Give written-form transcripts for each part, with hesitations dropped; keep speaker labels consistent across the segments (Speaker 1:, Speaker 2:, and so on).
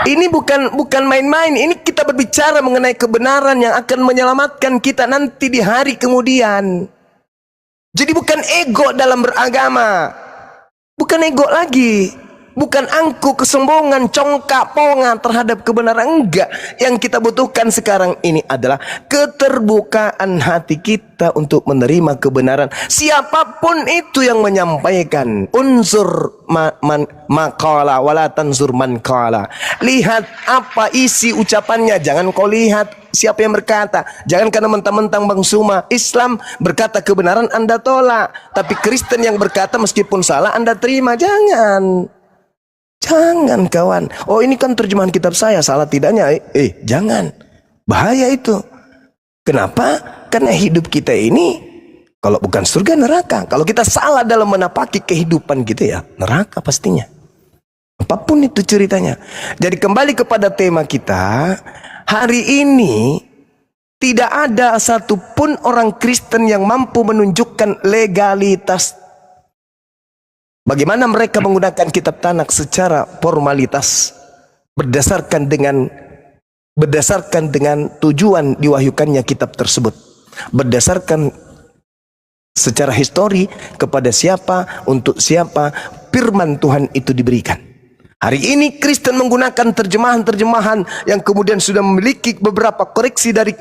Speaker 1: Ini bukan main-main. Ini kita berbicara mengenai kebenaran yang akan menyelamatkan kita nanti di hari kemudian. Jadi bukan ego dalam beragama. Bukan ego lagi. Bukan angku, kesombongan, congkak, pongan terhadap kebenaran. Enggak. Yang kita butuhkan sekarang ini adalah keterbukaan hati kita untuk menerima kebenaran. Siapapun itu yang menyampaikan. Unsur maqala wala tanzur man qala. Lihat apa isi ucapannya. Jangan kau lihat siapa yang berkata. Jangan karena mentang-mentang Bang Suma Islam berkata kebenaran Anda tolak. Tapi Kristen yang berkata meskipun salah Anda terima. Jangan. Jangan kawan. Oh ini kan terjemahan kitab saya, salah tidaknya? Jangan. Bahaya itu. Kenapa? Karena hidup kita ini kalau bukan surga neraka. Kalau kita salah dalam menapaki kehidupan kita ya neraka pastinya. Apapun itu ceritanya. Jadi kembali kepada tema kita. Hari ini tidak ada satupun orang Kristen yang mampu menunjukkan legalitas. Bagaimana mereka menggunakan kitab Tanakh secara formalitas berdasarkan dengan tujuan diwahyukannya kitab tersebut, berdasarkan secara histori kepada siapa, untuk siapa firman Tuhan itu diberikan. Hari ini Kristen menggunakan terjemahan-terjemahan yang kemudian sudah memiliki beberapa koreksi dari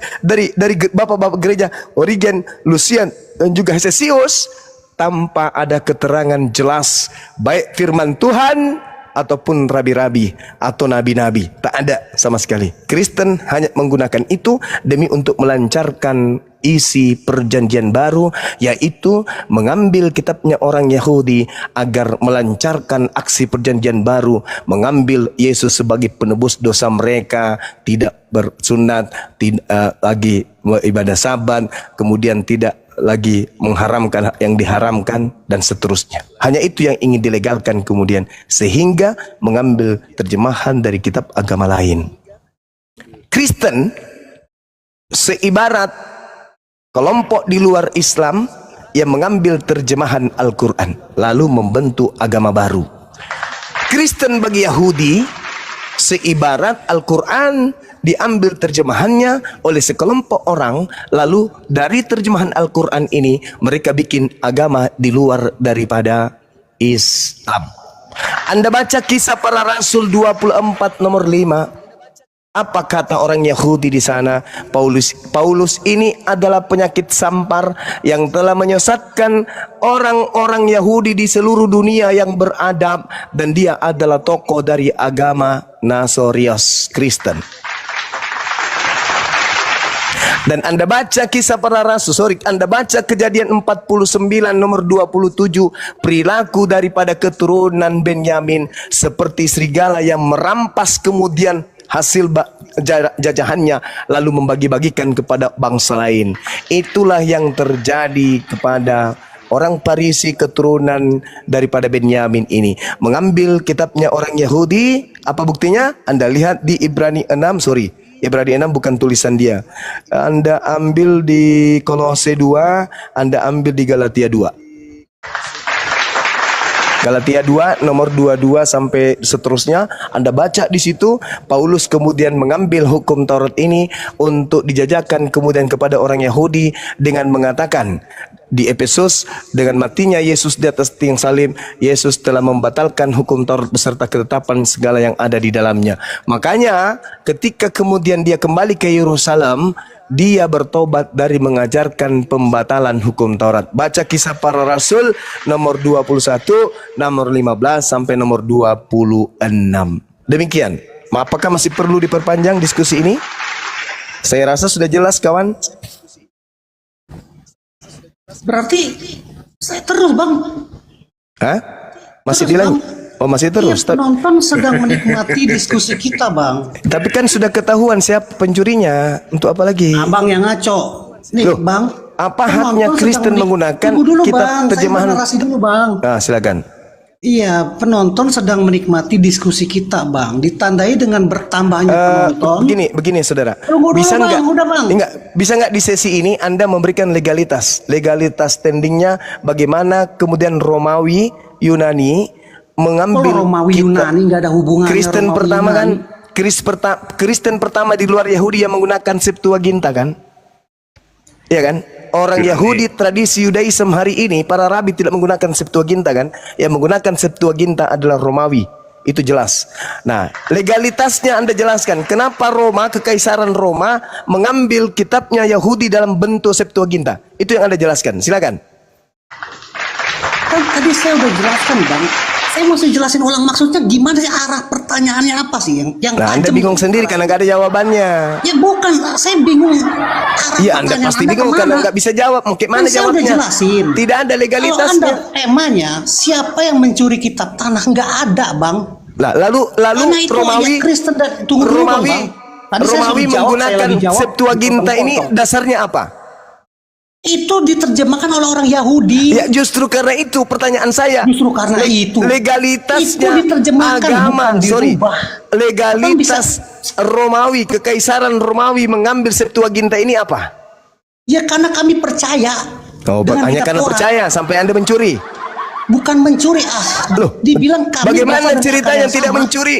Speaker 1: bapak-bapak gereja Origen, Lucian dan juga Hesesius, tanpa ada keterangan jelas baik firman Tuhan ataupun rabi-rabi atau nabi-nabi. Tak ada sama sekali. Kristen hanya menggunakan itu demi untuk melancarkan isi perjanjian baru, yaitu mengambil kitabnya orang Yahudi agar melancarkan aksi perjanjian baru, mengambil Yesus sebagai penebus dosa mereka, tidak bersunat, tidak lagi ibadah sabat, kemudian tidak lagi mengharamkan yang diharamkan dan seterusnya. Hanya itu yang ingin dilegalkan kemudian, sehingga mengambil terjemahan dari kitab agama lain. Kristen seibarat kelompok di luar Islam yang mengambil terjemahan Al-Quran lalu membentuk agama baru. Kristen bagi Yahudi seibarat Al-Quran diambil terjemahannya oleh sekelompok orang, lalu dari terjemahan Al-Quran ini mereka bikin agama di luar daripada Islam. Anda baca Kisah Para Rasul 24 nomor 5. Apa kata orang Yahudi di sana? Paulus ini adalah penyakit sampar yang telah menyesatkan orang-orang Yahudi di seluruh dunia yang beradab, dan dia adalah tokoh dari agama Nasorius Kristen. Dan Anda baca Kisah Para Rasul, Anda baca Kejadian 49 nomor 27, perilaku daripada keturunan Benyamin seperti serigala yang merampas kemudian hasil jajahannya lalu membagi-bagikan kepada bangsa lain. Itulah yang terjadi kepada orang Farisi keturunan daripada Benyamin ini. Mengambil kitabnya orang Yahudi. Apa buktinya? Anda lihat di Ibrani 6, Ibrani 6 bukan tulisan dia. Anda ambil di Kolose 2, Anda ambil di Galatia 2. Galatia 2 nomor 22 sampai seterusnya, Anda baca di situ. Paulus kemudian mengambil hukum Taurat ini untuk dijajakan kemudian kepada orang Yahudi dengan mengatakan di Efesus, dengan matinya Yesus di atas tiang salib, Yesus telah membatalkan hukum Taurat beserta ketetapan segala yang ada di dalamnya. Makanya ketika kemudian dia kembali ke Yerusalem, dia bertobat dari mengajarkan pembatalan hukum Taurat. Baca Kisah Para Rasul nomor 21, nomor 15 sampai nomor 26. Demikian. Apakah masih perlu diperpanjang diskusi ini? Saya rasa sudah jelas kawan.
Speaker 2: Berarti saya terus bang.
Speaker 1: Hah? Masih dilanjut? Oh masih terus?
Speaker 2: Iya, penonton sedang menikmati diskusi kita bang.
Speaker 1: Tapi kan sudah ketahuan siapa pencurinya. Untuk apa lagi?
Speaker 2: Abang yang ngaco. Nih
Speaker 1: Loh,
Speaker 2: bang.
Speaker 1: apa haknya Kristen menggunakan kitab terjemahan?
Speaker 2: Saya narasi dulu bang.
Speaker 1: Silakan.
Speaker 2: Iya, penonton sedang menikmati diskusi kita bang. Ditandai dengan bertambahnya penonton.
Speaker 1: Begini saudara.
Speaker 2: Bisa nggak?
Speaker 1: Bisa nggak di sesi ini Anda memberikan legalitas standingnya bagaimana kemudian Romawi Yunani mengambil
Speaker 2: Romawi Yunani nggak ada hubungannya.
Speaker 1: Kristen
Speaker 2: Romawi
Speaker 1: pertama
Speaker 2: Yunani.
Speaker 1: kan Kristen pertama di luar Yahudi yang menggunakan Septuaginta kan? Ya kan? Orang Yahudi tradisi Yudaism hari ini para rabi tidak menggunakan Septuaginta kan? Yang menggunakan Septuaginta adalah Romawi. Itu jelas. Nah, legalitasnya Anda jelaskan. Kenapa Roma, kekaisaran Roma mengambil kitabnya Yahudi dalam bentuk Septuaginta? Itu yang Anda jelaskan. Silakan.
Speaker 2: Kan tadi saya udah jelaskan Bang. Saya mesti jelasin ulang maksudnya gimana sih, arah pertanyaannya apa sih yang
Speaker 1: Nah, Anda
Speaker 2: tajam
Speaker 1: bingung
Speaker 2: itu
Speaker 1: sendiri karena nggak ada jawabannya.
Speaker 2: Ya bukan, saya bingung arah
Speaker 1: Iya, Anda
Speaker 2: pertanyaan
Speaker 1: pasti
Speaker 2: Anda
Speaker 1: bingung
Speaker 2: kemana.
Speaker 1: karena nggak bisa jawab. Mau
Speaker 2: Kan
Speaker 1: mana
Speaker 2: saya udah
Speaker 1: jawabnya?
Speaker 2: jelasin.
Speaker 1: Tidak ada
Speaker 2: Kalau
Speaker 1: legalitasnya.
Speaker 2: Anda temanya siapa yang mencuri kitab tanah, nggak ada Bang.
Speaker 1: Lah, lalu
Speaker 2: Karena itu
Speaker 1: Romawi,
Speaker 2: ayat Kristen dan tunggu dulu
Speaker 1: Romawi,
Speaker 2: Bang. Tadi saya
Speaker 1: Romawi
Speaker 2: sudah jawab,
Speaker 1: menggunakan
Speaker 2: saya lagi jawab,
Speaker 1: Septuaginta ini
Speaker 2: dipotong-potong.
Speaker 1: dasarnya apa?
Speaker 2: Itu diterjemahkan oleh orang Yahudi.
Speaker 1: Ya justru karena itu pertanyaan saya.
Speaker 2: Justru karena itu.
Speaker 1: Legalitasnya
Speaker 2: Itu diterjemahkan,
Speaker 1: agama,
Speaker 2: bukan dirubah.
Speaker 1: legalitas Romawi, kekaisaran Romawi mengambil Septuaginta ini apa?
Speaker 2: Ya karena kami percaya.
Speaker 1: Oh,
Speaker 2: dengan
Speaker 1: hanya
Speaker 2: kitab
Speaker 1: karena
Speaker 2: Taurat.
Speaker 1: percaya sampai Anda mencuri.
Speaker 2: Bukan mencuri
Speaker 1: Loh,
Speaker 2: dibilang kami
Speaker 1: bagaimana
Speaker 2: berasal dari
Speaker 1: ceritanya
Speaker 2: akar yang
Speaker 1: tidak
Speaker 2: sama.
Speaker 1: mencuri?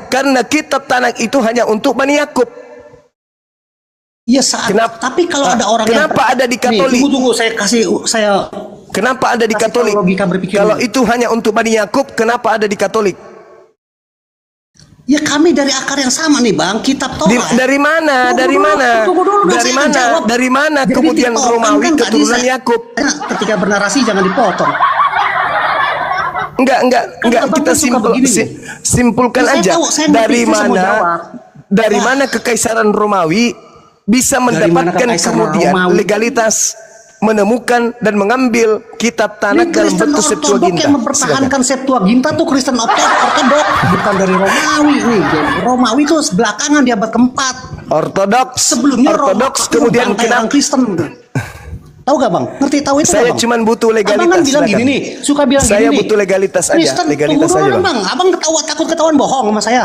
Speaker 1: Karena kitab Tanakh itu hanya untuk Bani Yakub.
Speaker 2: Ya saat. Tapi kalau ada orang
Speaker 1: kenapa ada di Katolik?
Speaker 2: Nih, tunggu saya
Speaker 1: Kenapa ada di
Speaker 2: kasih
Speaker 1: Katolik?
Speaker 2: tahu logika berpikir
Speaker 1: Kalau
Speaker 2: ini.
Speaker 1: itu hanya untuk Bani Yakub, kenapa ada di Katolik?
Speaker 2: Ya kami dari akar yang sama nih Bang, kitab Taurat.
Speaker 1: Dari mana?
Speaker 2: Tunggu
Speaker 1: Dari
Speaker 2: dulu,
Speaker 1: mana?
Speaker 2: tunggu dulu,
Speaker 1: Dari
Speaker 2: saya
Speaker 1: mana?
Speaker 2: jawab.
Speaker 1: Dari mana
Speaker 2: Jadi
Speaker 1: kemudian
Speaker 2: dipotong
Speaker 1: Romawi
Speaker 2: kan tadi
Speaker 1: keturunan
Speaker 2: saya-
Speaker 1: Yakub?
Speaker 2: Ketika bernarasi jangan dipotong.
Speaker 1: Enggak,
Speaker 2: Abang
Speaker 1: kita
Speaker 2: kan suka begini nih.
Speaker 1: simpulkan
Speaker 2: Ya, saya
Speaker 1: aja.
Speaker 2: tahu, saya
Speaker 1: Dari
Speaker 2: ngerti, saya mau
Speaker 1: mana?
Speaker 2: jawab.
Speaker 1: Dari
Speaker 2: Ya.
Speaker 1: mana kekaisaran Romawi bisa
Speaker 2: Dari mana
Speaker 1: mendapatkan
Speaker 2: kekaisaran
Speaker 1: kemudian
Speaker 2: Romawi?
Speaker 1: legalitas menemukan dan mengambil kitab Tanakh
Speaker 2: Ini
Speaker 1: dalam
Speaker 2: Kristen
Speaker 1: bentuk
Speaker 2: Ortodok
Speaker 1: Septuaginta?
Speaker 2: yang mempertahankan Septuaginta tuh Kristen Ortodok, bukan dari Romawi nih. Romawi itu belakangan di abad keempat.
Speaker 1: Ortodoks.
Speaker 2: Sebelumnya
Speaker 1: Ortodoks
Speaker 2: Roma
Speaker 1: kemudian
Speaker 2: bantai orang
Speaker 1: kenapa?
Speaker 2: Kristen. Tahu gak Bang? Ngerti tahu itu
Speaker 1: Saya
Speaker 2: gak, Bang?
Speaker 1: cuman butuh legalitas.
Speaker 2: Abang kan bilang
Speaker 1: silakan.
Speaker 2: gini nih, suka bilang
Speaker 1: Saya
Speaker 2: gini nih.
Speaker 1: butuh legalitas aja,
Speaker 2: Kristen,
Speaker 1: legalitas
Speaker 2: tunggu
Speaker 1: aja,
Speaker 2: dulu,
Speaker 1: Bang.
Speaker 2: Abang takut ketahuan bohong sama saya.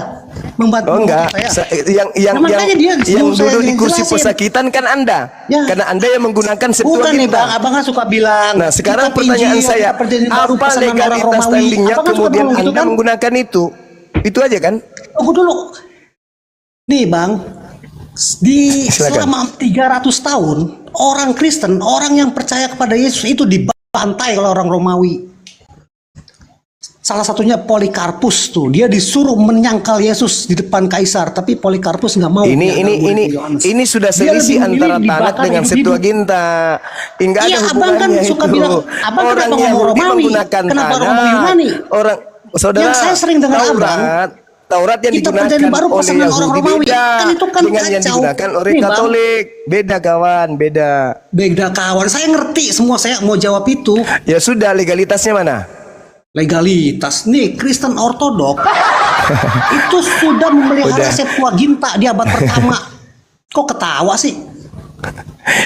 Speaker 2: Membantu
Speaker 1: Oh enggak,
Speaker 2: saya.
Speaker 1: yang
Speaker 2: Nah, makanya dia
Speaker 1: yang
Speaker 2: suruh saya
Speaker 1: duduk di kursi
Speaker 2: jelasin.
Speaker 1: pesakitan kan Anda.
Speaker 2: Ya.
Speaker 1: Karena Anda yang menggunakan
Speaker 2: Bukan nih
Speaker 1: Septuaginta.
Speaker 2: Bang, Abang kan suka bilang.
Speaker 1: Nah, sekarang
Speaker 2: kitab
Speaker 1: pertanyaan
Speaker 2: Injil,
Speaker 1: saya,
Speaker 2: kitab Perjanjian Baru,
Speaker 1: apa
Speaker 2: pesanan orang
Speaker 1: legalitas
Speaker 2: Romawi.
Speaker 1: standingnya
Speaker 2: Abang kan suka
Speaker 1: kemudian
Speaker 2: ngomong gitu
Speaker 1: Anda
Speaker 2: kan?
Speaker 1: menggunakan itu? Itu aja kan?
Speaker 2: Tunggu dulu. Nih Bang, di
Speaker 1: Silakan.
Speaker 2: selama 300 tahun orang Kristen, orang yang percaya kepada Yesus itu dibantai oleh orang Romawi. Salah satunya Polikarpus tuh, dia disuruh menyangkal Yesus di depan kaisar, tapi Polikarpus nggak mau.
Speaker 1: Ini sudah
Speaker 2: Dia
Speaker 1: selisih
Speaker 2: lebih memilih
Speaker 1: antara Tanakh
Speaker 2: dibakar
Speaker 1: dengan
Speaker 2: hidup-hidup.
Speaker 1: Septuaginta. Enggak ada
Speaker 2: Iya, abang kan
Speaker 1: hubungannya
Speaker 2: suka
Speaker 1: itu.
Speaker 2: bilang, abang
Speaker 1: Orang
Speaker 2: kenapa ngomong
Speaker 1: Yahudi
Speaker 2: Romawi?
Speaker 1: menggunakan
Speaker 2: Kenapa
Speaker 1: Tanakh.
Speaker 2: ngomong Yunani?
Speaker 1: Orang saudara,
Speaker 2: Yang saya sering dengar
Speaker 1: Taurat yang
Speaker 2: Kitab
Speaker 1: digunakan
Speaker 2: Perjanjian Baru
Speaker 1: oleh
Speaker 2: pesanan orang
Speaker 1: Yahudi
Speaker 2: Romawi.
Speaker 1: beda
Speaker 2: Kan itu kan
Speaker 1: dengan yang
Speaker 2: kacau.
Speaker 1: digunakan oleh
Speaker 2: Nih, Bang.
Speaker 1: Katolik. Beda kawan, beda.
Speaker 2: Beda kawan, saya ngerti semua, saya mau jawab itu.
Speaker 1: Ya sudah, legalitasnya mana?
Speaker 2: Legalitas nih Kristen Ortodok itu sudah memelihara
Speaker 1: Udah.
Speaker 2: Septuaginta di abad pertama. Kok ketawa sih?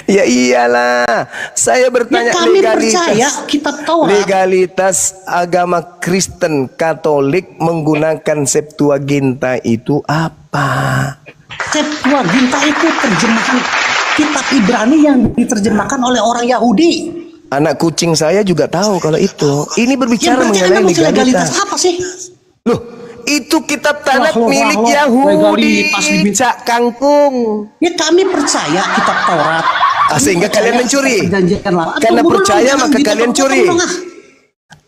Speaker 1: Ya iyalah, saya bertanya
Speaker 2: Ya kami percaya kitab Taurat.
Speaker 1: legalitas agama Kristen Katolik menggunakan Septuaginta itu apa?
Speaker 2: Septuaginta itu terjemahan kitab Ibrani yang diterjemahkan oleh orang Yahudi.
Speaker 1: Anak kucing saya juga taku kalau itu. Ini
Speaker 2: Ya
Speaker 1: berbicara
Speaker 2: berarti Anda
Speaker 1: mengenai
Speaker 2: mesti legalitas
Speaker 1: legalitas.
Speaker 2: apa sih?
Speaker 1: Loh, itu kitab Tanakh
Speaker 2: Wah,
Speaker 1: milik
Speaker 2: wah,
Speaker 1: Yahudi.
Speaker 2: legalitas dibilang.
Speaker 1: Cak kangkung.
Speaker 2: Ya kami percaya kitab Taurat. Kami
Speaker 1: Sehingga
Speaker 2: percaya
Speaker 1: kalian mencuri.
Speaker 2: Perjanjian Lama.
Speaker 1: Karena
Speaker 2: Tunggu dulu,
Speaker 1: percaya
Speaker 2: jangan
Speaker 1: maka kalian
Speaker 2: dipotong-potong
Speaker 1: curi.
Speaker 2: dong, ah.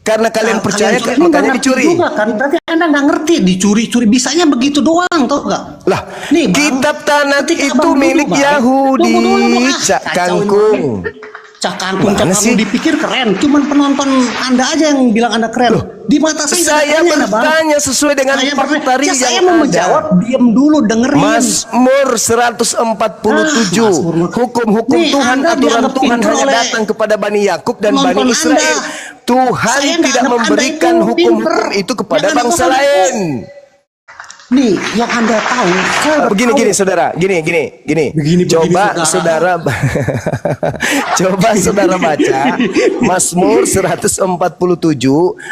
Speaker 1: Karena kalian
Speaker 2: Nah,
Speaker 1: percaya
Speaker 2: curi
Speaker 1: makanya
Speaker 2: nggak ngerti
Speaker 1: dicuri.
Speaker 2: juga kan? Berarti Anda nggak ngerti dicuri-curi, bisanya begitu doang, tau nggak?
Speaker 1: Lah,
Speaker 2: Nih, Bang,
Speaker 1: kitab Tanakh
Speaker 2: ketika
Speaker 1: itu
Speaker 2: Abang
Speaker 1: milik
Speaker 2: dulu, Bang,
Speaker 1: Yahudi.
Speaker 2: tunggu dulu,
Speaker 1: Cak
Speaker 2: kacauin
Speaker 1: kangkung.
Speaker 2: Cak kangkung,
Speaker 1: Mana
Speaker 2: cak
Speaker 1: sih?
Speaker 2: kamu dipikir keren. Cuman penonton Anda aja yang bilang Anda keren. Di mata saya nggak ada
Speaker 1: Saya
Speaker 2: kerennya, Bang.
Speaker 1: bertanya sesuai dengan
Speaker 2: Saya
Speaker 1: fakta
Speaker 2: ya, saya
Speaker 1: yang
Speaker 2: mau
Speaker 1: ada.
Speaker 2: menjawab, diam dulu, dengerin.
Speaker 1: Mazmur 147.
Speaker 2: Mazmur.
Speaker 1: Hukum-hukum
Speaker 2: Nih,
Speaker 1: Tuhan,
Speaker 2: Anda
Speaker 1: aturan
Speaker 2: dianggap
Speaker 1: Tuhan
Speaker 2: pinter
Speaker 1: hanya
Speaker 2: oleh
Speaker 1: datang kepada Bani Yakub dan
Speaker 2: penonton
Speaker 1: Bani Israel.
Speaker 2: Anda.
Speaker 1: Tuhan
Speaker 2: Saya nggak
Speaker 1: tidak
Speaker 2: anggap
Speaker 1: memberikan
Speaker 2: Anda itu
Speaker 1: hukum-hukum
Speaker 2: pinter.
Speaker 1: itu kepada
Speaker 2: Yang Anda
Speaker 1: bangsa
Speaker 2: tahu
Speaker 1: lain.
Speaker 2: Nih, yang Anda tahu, saya udah
Speaker 1: Begini
Speaker 2: tahu.
Speaker 1: saudara, gini.
Speaker 2: Begini,
Speaker 1: Coba
Speaker 2: saudara.
Speaker 1: coba saudara baca Mazmur 147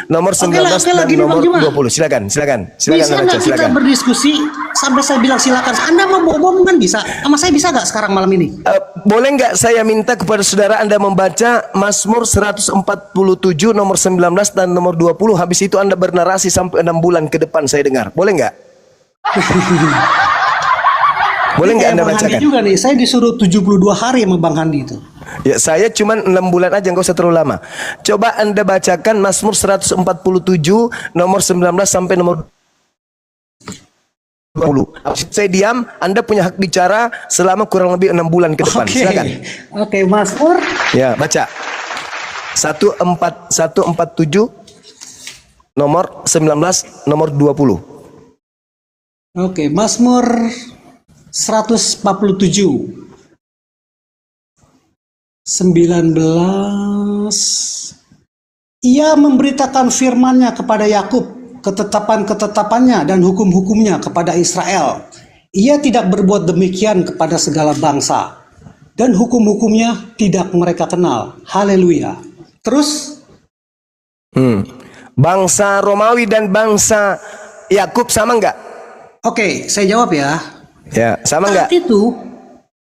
Speaker 1: nomor 19
Speaker 2: oke lah,
Speaker 1: dan
Speaker 2: gini,
Speaker 1: nomor
Speaker 2: Bang Juma.
Speaker 1: 20. Silakan
Speaker 2: Bisa
Speaker 1: baca,
Speaker 2: nggak kita
Speaker 1: silakan.
Speaker 2: berdiskusi sampai saya bilang silakan? Anda mau bohong kan bisa? Sama saya bisa nggak sekarang malam ini?
Speaker 1: Boleh nggak saya minta kepada saudara Anda membaca Mazmur 147 nomor 19 dan nomor 20. Habis itu Anda bernarasi sampai 6 bulan ke depan saya dengar. Boleh nggak? Boleh nggak Anda
Speaker 2: Bang Handi
Speaker 1: bacakan?
Speaker 2: juga nih, saya disuruh 72 hari sama Bang Handi itu.
Speaker 1: Ya, saya cuma 6 bulan aja, nggak usah terlalu lama. Coba Anda bacakan Mazmur 147 nomor 19 sampai nomor 20. Saya diam, Anda punya hak bicara selama kurang lebih 6 bulan ke depan.
Speaker 2: Oke.
Speaker 1: Silakan.
Speaker 2: Oke, Mazmur.
Speaker 1: Ya, baca. 147 nomor 19 nomor 20.
Speaker 2: Oke, Mazmur 147. 19. Ia memberitakan firman-Nya kepada Yakub, ketetapan-ketetapannya dan hukum-hukumnya kepada Israel. Ia tidak berbuat demikian kepada segala bangsa, dan hukum-hukumnya tidak mereka kenal. Haleluya. Terus,
Speaker 1: Bangsa Romawi dan bangsa Yakub sama enggak?
Speaker 2: oke, saya jawab ya.
Speaker 1: Ya, sama enggak?
Speaker 2: Saat itu,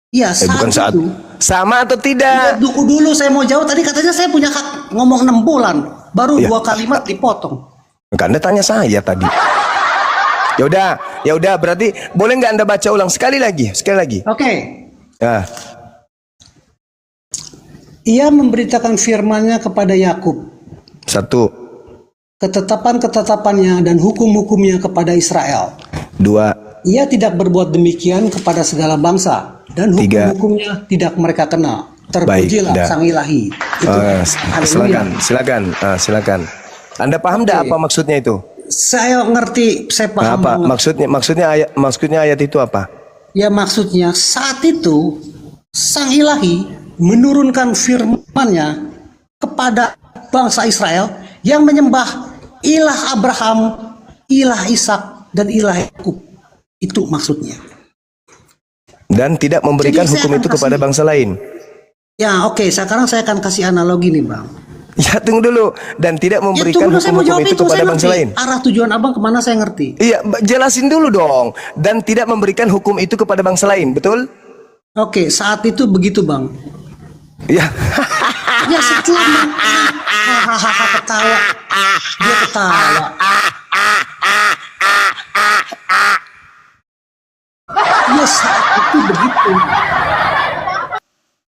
Speaker 2: ya
Speaker 1: Bukan saat.
Speaker 2: itu.
Speaker 1: Sama atau
Speaker 2: Ya,
Speaker 1: tidak?
Speaker 2: dulu saya mau jawab, tadi katanya saya punya hak ngomong 6 bulan, baru
Speaker 1: Ya.
Speaker 2: 2 kalimat dipotong.
Speaker 1: Anda tanya saya tadi. Ya udah, berarti boleh nggak Anda baca ulang sekali lagi?
Speaker 2: Oke.
Speaker 1: Ya.
Speaker 2: Ia memberitakan firman-Nya kepada Yakub,
Speaker 1: 1,
Speaker 2: ketetapan-ketetapannya dan hukum-hukumnya kepada Israel.
Speaker 1: 2,
Speaker 2: Ia tidak berbuat demikian kepada segala bangsa, dan
Speaker 1: 3.
Speaker 2: hukum-hukumnya tidak mereka kenal. Terpujilah
Speaker 1: Baik, dah.
Speaker 2: Sang Ilahi. Itu. Haleluya.
Speaker 1: silakan. Anda paham enggak apa maksudnya itu?
Speaker 2: Saya ngerti, saya paham
Speaker 1: Apa
Speaker 2: banget.
Speaker 1: maksudnya ayat itu apa?
Speaker 2: Ya, maksudnya saat itu Sang Ilahi menurunkan firman-Nya kepada bangsa Israel yang menyembah ilah Abraham, ilah Ishak, dan ilah Yakub. Itu maksudnya.
Speaker 1: Dan tidak memberikan
Speaker 2: Jadi saya
Speaker 1: hukum
Speaker 2: akan
Speaker 1: itu kepada
Speaker 2: kasih-
Speaker 1: bangsa lain.
Speaker 2: Ya, oke, sekarang saya akan kasih analogi nih, Bang.
Speaker 1: Ya, tunggu dulu. Dan tidak
Speaker 2: Ya,
Speaker 1: memberikan
Speaker 2: tunggu, saya mau
Speaker 1: hukum-hukum
Speaker 2: jawab
Speaker 1: itu
Speaker 2: itu,
Speaker 1: kepada
Speaker 2: saya
Speaker 1: bangsa
Speaker 2: ngerti.
Speaker 1: lain.
Speaker 2: Arah tujuan Abang kemana saya ngerti.
Speaker 1: Iya, jelasin dulu dong. Dan tidak memberikan hukum itu kepada bangsa lain, betul?
Speaker 2: Oke, saat itu begitu, Bang.
Speaker 1: Ya.
Speaker 2: Ya, setelah hahaha ketawa. Dia ketawa. Ya, saat itu begitu.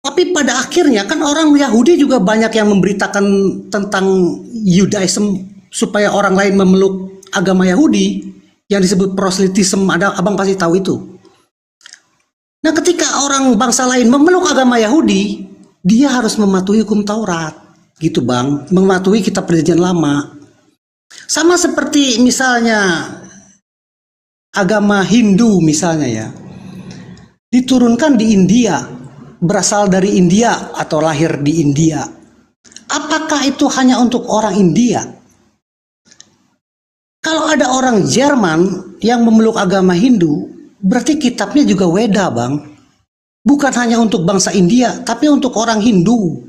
Speaker 2: Tapi pada akhirnya kan orang Yahudi juga banyak yang memberitakan tentang Yudaism supaya orang lain memeluk agama Yahudi yang disebut proselitism. Ada, Abang pasti tahu itu. Nah, ketika orang bangsa lain memeluk agama Yahudi, dia harus mematuhi hukum Taurat, gitu Bang, mematuhi kitab Perjanjian Lama. Sama seperti misalnya agama Hindu misalnya ya, diturunkan di India, berasal dari India atau lahir di India. Apakah itu hanya untuk orang India? Kalau ada orang Jerman yang memeluk agama Hindu, berarti kitabnya juga Weda, Bang. Bukan hanya untuk bangsa India, tapi untuk orang Hindu.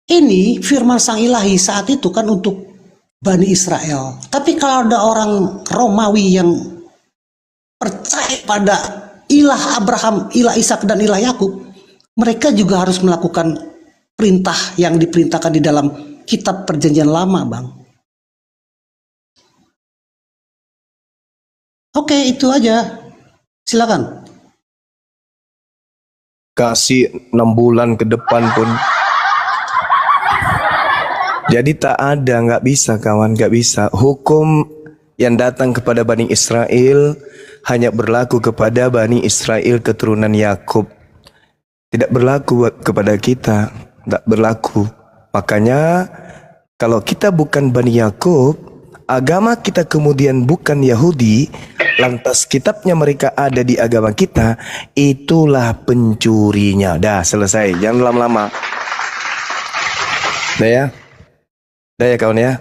Speaker 2: Ini firman Sang Ilahi saat itu kan untuk Bani Israel. Tapi kalau ada orang Romawi yang percaya pada ilah Abraham, ilah Ishak, dan ilah Yakub, mereka juga harus melakukan perintah yang diperintahkan di dalam kitab Perjanjian Lama, Bang. Oke, itu aja. Silakan.
Speaker 1: Kasih 6 bulan ke depan pun. Jadi tak ada, nggak bisa kawan, nggak bisa. Hukum yang datang kepada Bani Israel hanya berlaku kepada Bani Israel keturunan Yakub. Tidak berlaku kepada kita, tidak berlaku. Makanya kalau kita bukan Bani Yakub, agama kita kemudian bukan Yahudi, lantas kitabnya mereka ada di agama kita, itulah pencurinya. Dah selesai, jangan lama-lama. Dah ya? Dah ya kawan ya?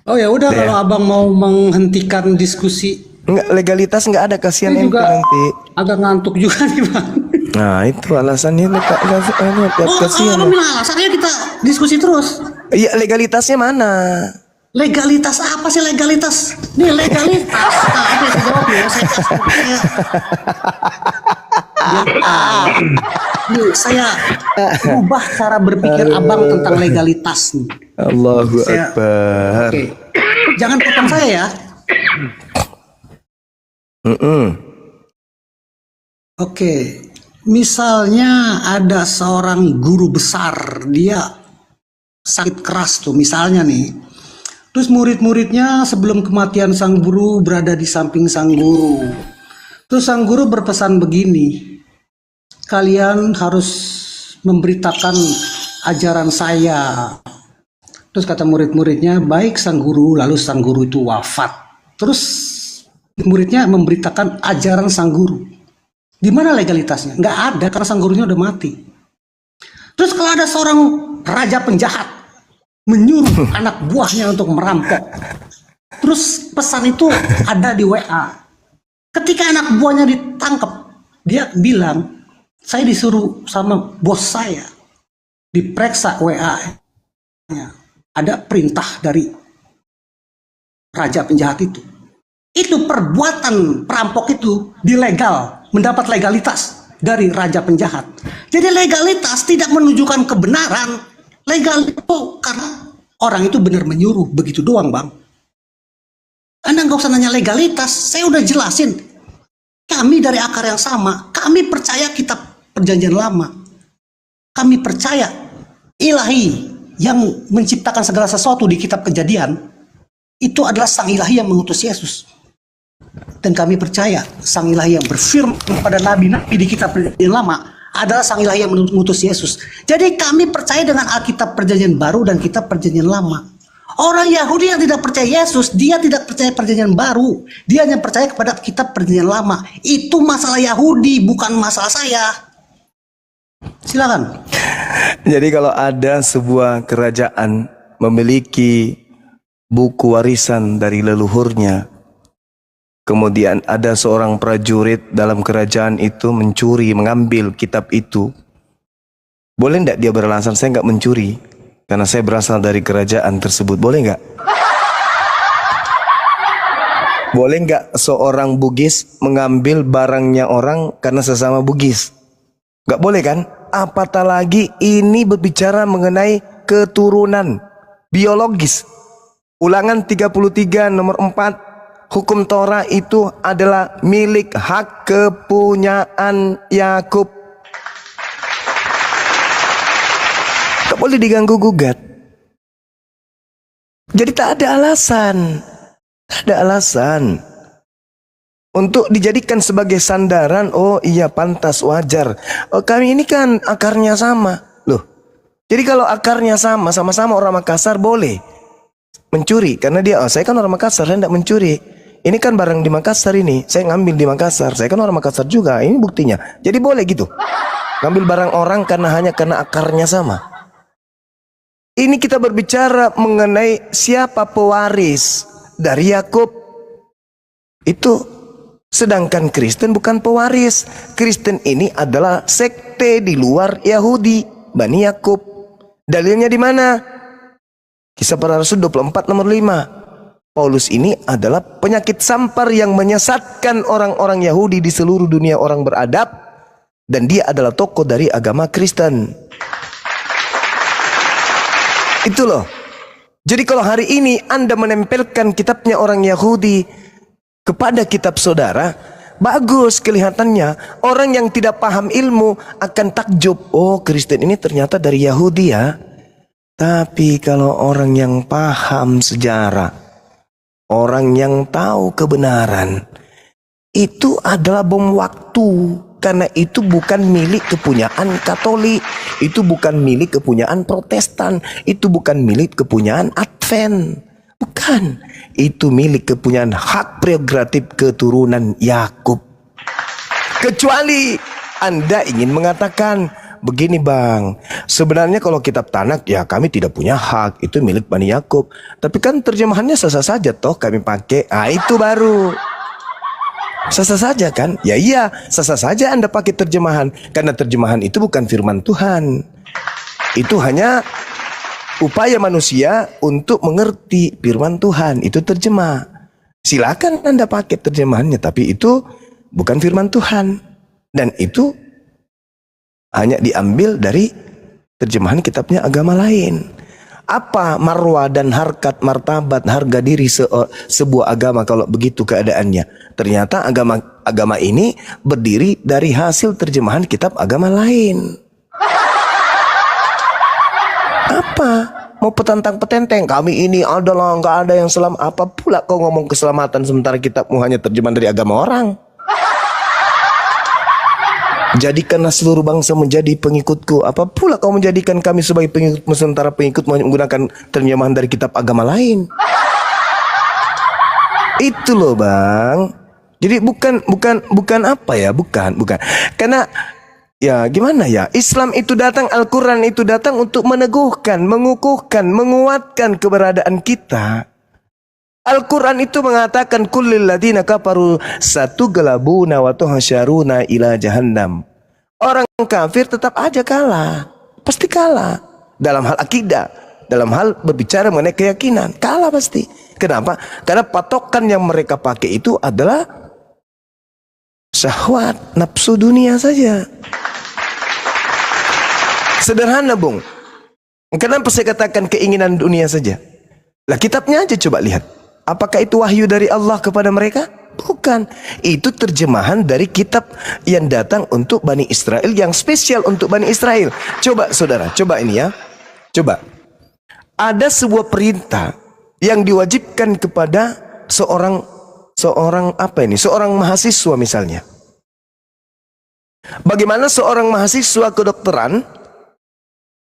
Speaker 2: Oh ya udah,
Speaker 1: Ya.
Speaker 2: kalau abang mau menghentikan diskusi,
Speaker 1: Enggak, legalitas enggak ada, kasihan
Speaker 2: ini
Speaker 1: ente
Speaker 2: juga
Speaker 1: nanti.
Speaker 2: agak ngantuk juga nih bang.
Speaker 1: Nah itu alasannya
Speaker 2: Oh,
Speaker 1: kasihan.
Speaker 2: abang bilang alasannya kita diskusi terus.
Speaker 1: Iya, legalitasnya mana?
Speaker 2: Legalitas apa sih legalitas? Nih legalitas. Nah, oke, saya jawab ya. Saya kasih ya. Nih, saya ubah cara berpikir abang tentang legalitas nih.
Speaker 1: Allahu
Speaker 2: Saya-
Speaker 1: Akbar.
Speaker 2: Oke, jangan potong saya ya. Oke, misalnya ada seorang guru besar, dia sakit keras tuh misalnya nih. Terus murid-muridnya sebelum kematian sang guru berada di samping sang guru. Terus sang guru berpesan begini, kalian harus memberitakan ajaran saya. Terus kata murid-muridnya, baik sang guru. Lalu sang guru itu wafat. Terus muridnya memberitakan ajaran sang guru. Di mana legalitasnya? Nggak ada, karena sang gurunya udah mati. Terus kalau ada seorang raja penjahat menyuruh anak buahnya untuk merampok, terus pesan itu ada di WA. Ketika anak buahnya ditangkap, dia bilang, saya disuruh sama bos saya, diperiksa WA-nya. Ada perintah dari raja penjahat itu. Itu perbuatan perampok itu dilegal, mendapat legalitas dari raja penjahat. Jadi legalitas tidak menunjukkan kebenaran. Legal itu karena orang itu benar menyuruh, begitu doang, Bang. Anda nggak usah nanya legalitas, saya udah jelasin. Kami dari akar yang sama, kami percaya kitab perjanjian lama. Kami percaya ilahi yang menciptakan segala sesuatu di kitab Kejadian itu adalah sang ilahi yang mengutus Yesus. Dan kami percaya sang ilahi yang berfirman kepada nabi-nabi di kitab Perjanjian Lama adalah sang ilahi yang mengutus Yesus. Jadi kami percaya dengan Alkitab Perjanjian Baru dan kitab Perjanjian Lama. Orang Yahudi yang tidak percaya Yesus, dia tidak percaya Perjanjian Baru. Dia hanya percaya kepada kitab Perjanjian Lama. Itu masalah Yahudi, bukan masalah saya. Silakan.
Speaker 1: Jadi kalau ada sebuah kerajaan memiliki buku warisan dari leluhurnya, kemudian ada seorang prajurit dalam kerajaan itu mencuri, mengambil kitab itu, boleh tidak dia beralasan, saya nggak mencuri karena saya berasal dari kerajaan tersebut, boleh nggak? Boleh nggak seorang Bugis mengambil barangnya orang karena sesama Bugis? Nggak boleh kan? Apatah lagi ini berbicara mengenai keturunan biologis. Ulangan 33 nomor 4, hukum Torah itu adalah milik hak kepunyaan Yakub. Tak boleh diganggu gugat. Jadi tak ada alasan. Tak ada alasan untuk dijadikan sebagai sandaran. Oh iya, pantas, wajar. Oh, kami ini kan akarnya sama. Loh, jadi kalau akarnya sama, sama-sama orang Makassar boleh mencuri. Karena dia, oh saya kan orang Makassar, saya tidak mencuri. Ini kan barang di Makassar ini, saya ngambil di Makassar. Saya kan orang Makassar juga, ini buktinya. Jadi boleh gitu, ngambil barang orang hanya karena akarnya sama. Ini kita berbicara mengenai siapa pewaris dari Yakub. Itu. Sedangkan Kristen bukan pewaris. Kristen ini adalah sekte di luar Yahudi, Bani Yakub. Dalilnya di mana? Kisah Para Rasul 24 nomor 5. Paulus ini adalah penyakit sampar yang menyesatkan orang-orang Yahudi di seluruh dunia orang beradab, dan dia adalah tokoh dari agama Kristen. Itu loh. Jadi kalau hari ini Anda menempelkan kitabnya orang Yahudi kepada kitab saudara, bagus kelihatannya. Orang yang tidak paham ilmu akan takjub, oh Kristen ini ternyata dari Yahudi ya. Tapi kalau orang yang paham sejarah, orang yang tahu kebenaran, itu adalah bom waktu. Karena itu bukan milik kepunyaan Katolik, itu bukan milik kepunyaan Protestan, itu bukan milik kepunyaan Advent. Bukan, itu milik kepunyaan hak prerogatif keturunan Yakub. Kecuali Anda ingin mengatakan, begini Bang, sebenarnya kalau kitab Tanak ya kami tidak punya hak, itu milik Bani Yakub. Tapi kan terjemahannya sah-sah saja toh kami pakai. Ah itu baru sah-sah saja kan? Ya iya, sah-sah saja Anda pakai terjemahan, karena terjemahan itu bukan firman Tuhan. Itu hanya upaya manusia untuk mengerti firman Tuhan, itu terjemah. Silakan Anda pakai terjemahannya, tapi itu bukan firman Tuhan. Dan itu hanya diambil dari terjemahan kitabnya agama lain. Apa marwah dan harkat, martabat, harga diri sebuah agama kalau begitu keadaannya? Ternyata agama ini berdiri dari hasil terjemahan kitab agama lain. Apa? Mau petentang-petenteng, kami ini adalah nggak ada yang selam. Apa pula kau ngomong keselamatan sementara kitabmu hanya terjemahan dari agama orang? Jadikanlah seluruh bangsa menjadi pengikutku. Apa pula kau menjadikan kami sebagai pengikutmu sementara pengikut menggunakan terjemahan dari kitab agama lain? Itu loh bang. Jadi bukan apa ya, bukan. Karena ya gimana ya, Islam itu datang, Al-Quran itu datang untuk meneguhkan, mengukuhkan, menguatkan keberadaan kita. Al-Quran itu mengatakan kullil ladina kafaru satuglabuna wa tuhsyaruna ila jahannam. Orang kafir tetap aja kalah. Pasti kalah. Dalam hal akidah, dalam hal berbicara mengenai keyakinan, kalah pasti. Kenapa? Karena patokan yang mereka pakai itu adalah syahwat, nafsu dunia saja. Sederhana, Bung. Kenapa saya katakan keinginan dunia saja? Lah kitabnya aja coba lihat. Apakah itu wahyu dari Allah kepada mereka? Bukan. Itu terjemahan dari kitab yang datang untuk Bani Israel, yang spesial untuk Bani Israel. Coba saudara, coba ini ya. Coba. Ada sebuah perintah yang diwajibkan kepada seorang mahasiswa misalnya. Bagaimana seorang mahasiswa kedokteran